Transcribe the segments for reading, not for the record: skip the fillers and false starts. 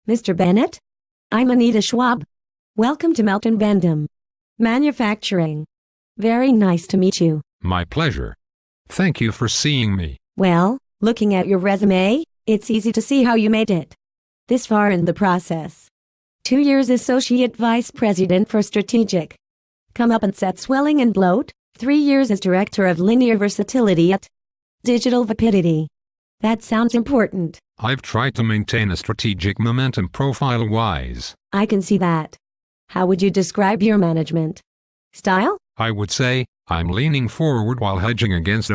Mr. Bennett? I'm Anita Schwab. Welcome to Melton Bendham Manufacturing. Very nice to meet you. My pleasure. Thank you for seeing me. Well, looking at your resume, it's easy to see how you made it this far in the process. 2 years Associate Vice President for Strategic Comeuppance at Swelling and Bloat, 3 years as Director of Linear Versatility at Digital Vapidity. That sounds important. I've tried to maintain a strategic momentum profile-wise. I can see that. How would you describe your management style? I would say, I'm leaning forward while hedging against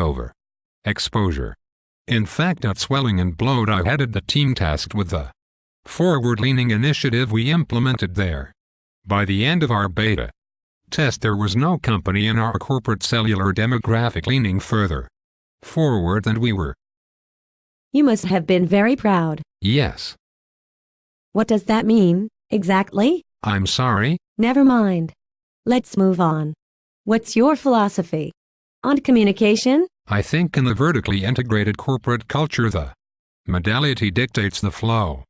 exposure. In fact, at Swelling and Bloat I headed the team tasked with the forward-leaning initiative we implemented there. By the end of our beta test, there was no company in our corporate cellular demographic leaning further forward than we were. You must have been very proud. Yes. What does that mean, exactly? I'm sorry? Never mind. Let's move on. What's your philosophy on communication? I think in the vertically integrated corporate culture the modality dictates the flow.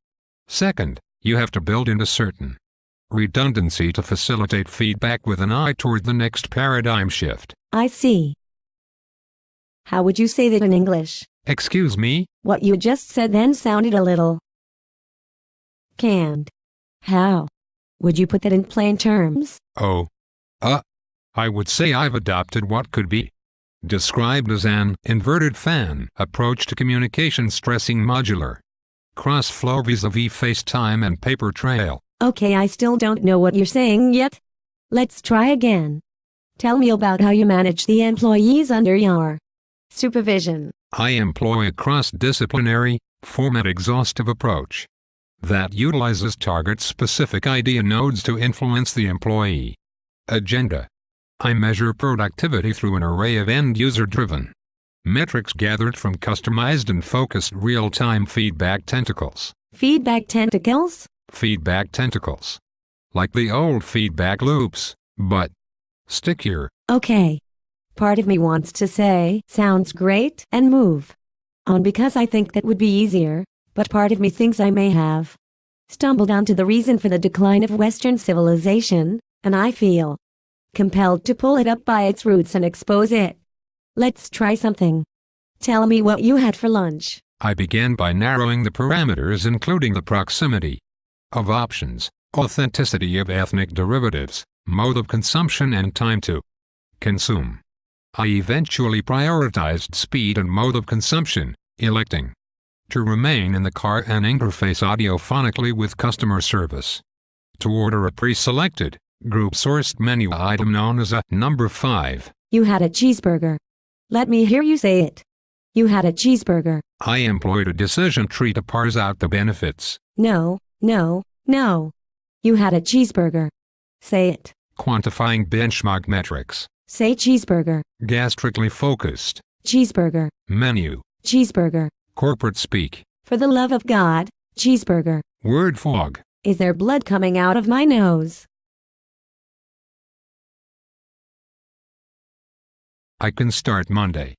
Second, you have to build in a certain redundancy to facilitate feedback with an eye toward the next paradigm shift. I see. How would you say that in English? Excuse me? What you just said then sounded a little canned. How would you put that in plain terms? I would say I've adopted what could be described as an inverted fan approach to communication, stressing modular cross-flow vis-a-vis FaceTime and paper trail. Okay, I still don't know what you're saying yet. Let's try again. Tell me about how you manage the employees under your supervision. I employ a cross-disciplinary, format-exhaustive approach that utilizes target-specific idea nodes to influence the employee agenda. I measure productivity through an array of end-user-driven metrics gathered from customized and focused real-time feedback tentacles. Feedback tentacles? Feedback tentacles. Like the old feedback loops, but stickier. Okay. Part of me wants to say, sounds great, and move on because I think that would be easier, but part of me thinks I may have stumbled onto the reason for the decline of Western civilization, and I feel compelled to pull it up by its roots and expose it. Let's try something. Tell me what you had for lunch. I began by narrowing the parameters, including the proximity of options, authenticity of ethnic derivatives, mode of consumption, and time to consume. I eventually prioritized speed and mode of consumption, electing to remain in the car and interface audiophonically with customer service. To order a pre-selected, group-sourced menu item known as a number 5. You had a cheeseburger. Let me hear you say it. You had a cheeseburger. I employed a decision tree to parse out the benefits. No. You had a cheeseburger. Say it. Quantifying benchmark metrics. Say cheeseburger. Gastrically focused. Cheeseburger. Menu. Cheeseburger. Corporate speak. For the love of God, cheeseburger. Word fog. Is there blood coming out of my nose? I can start Monday.